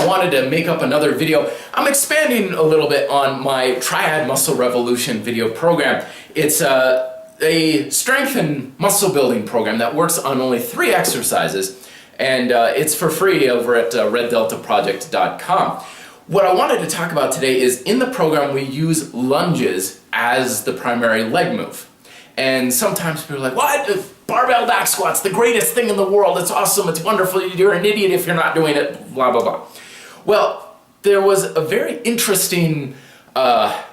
wanted to make up another video. I'm expanding a little bit on my Triad Muscle Revolution video program. It's a strength and muscle building program that works on only 3 exercises, and it's for free over at reddeltaproject.com. What I wanted to talk about today is in the program we use lunges as the primary leg move. And sometimes people are like, what? Barbell back squats, the greatest thing in the world, it's awesome, it's wonderful, you're an idiot if you're not doing it, blah, blah, blah. Well, there was a very interesting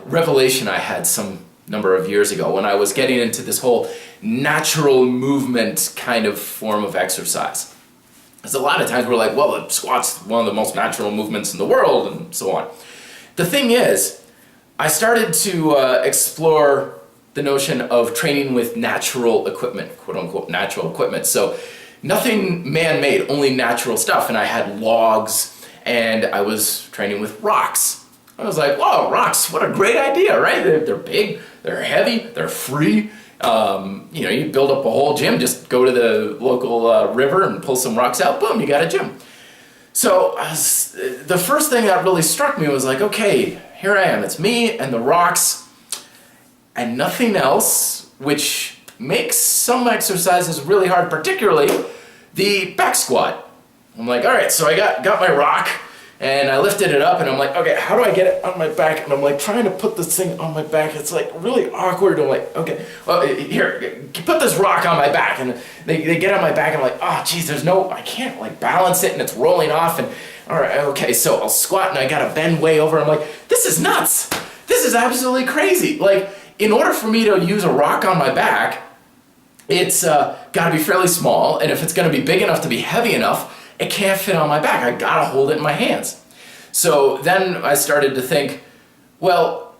revelation I had some number of years ago when I was getting into this whole natural movement kind of form of exercise. Because a lot of times we're like, well, the squat's one of the most natural movements in the world, and so on. The thing is, I started to explore the notion of training with natural equipment, quote unquote natural equipment. So nothing man-made, only natural stuff. And I had logs and I was training with rocks. I was like, whoa, rocks, what a great idea, right? They're big, they're heavy, they're free. You build up a whole gym, just go to the local river and pull some rocks out, boom, you got a gym. So the first thing that really struck me was like, okay, here I am, it's me and the rocks and nothing else, which makes some exercises really hard, particularly the back squat. I'm like, all right, so I got my rock and I lifted it up and I'm like, okay, how do I get it on my back? And I'm like trying to put this thing on my back. It's like really awkward. I'm like, okay, well, here, put this rock on my back. And they get on my back and I'm like, oh, geez, I can't like balance it and it's rolling off. And all right, okay, so I'll squat and I gotta bend way over. I'm like, this is nuts. This is absolutely crazy. Like, in order for me to use a rock on my back, it's gotta be fairly small. And if it's gonna be big enough to be heavy enough, it can't fit on my back. I gotta hold it in my hands. So then I started to think, well,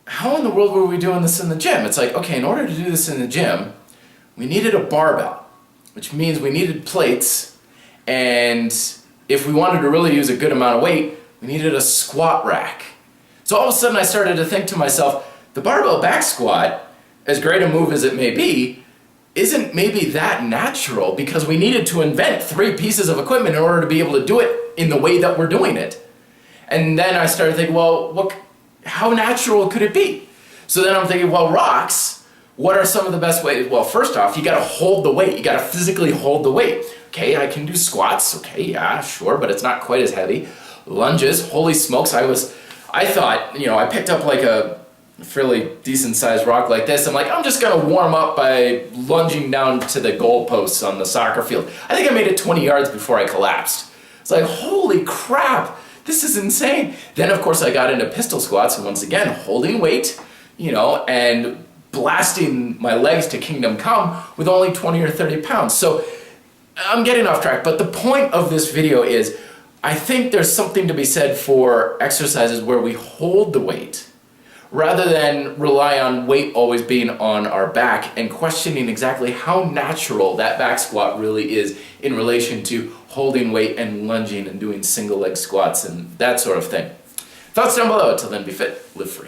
how in the world were we doing this in the gym? It's like, okay, in order to do this in the gym, we needed a barbell, which means we needed plates. And if we wanted to really use a good amount of weight, we needed a squat rack. So all of a sudden I started to think to myself, the barbell back squat, as great a move as it may be, isn't maybe that natural because we needed to invent 3 pieces of equipment in order to be able to do it in the way that we're doing it. And then I started thinking, well, how natural could it be? So then I'm thinking, well, rocks, what are some of the best ways? Well, first off, you gotta hold the weight. You gotta physically hold the weight. Okay, I can do squats. Okay, yeah, sure, but it's not quite as heavy. Lunges, holy smokes, I thought, I picked up like a fairly decent sized rock like this. I'm like, I'm just gonna warm up by lunging down to the goalposts on the soccer field. I think I made it 20 yards before I collapsed. It's like, holy crap, this is insane. Then of course I got into pistol squats, and once again, holding weight, and blasting my legs to kingdom come with only 20 or 30 pounds. So I'm getting off track, but the point of this video is, I think there's something to be said for exercises where we hold the weight rather than rely on weight always being on our back and questioning exactly how natural that back squat really is in relation to holding weight and lunging and doing single leg squats and that sort of thing. Thoughts down below. Till then, be fit, live free.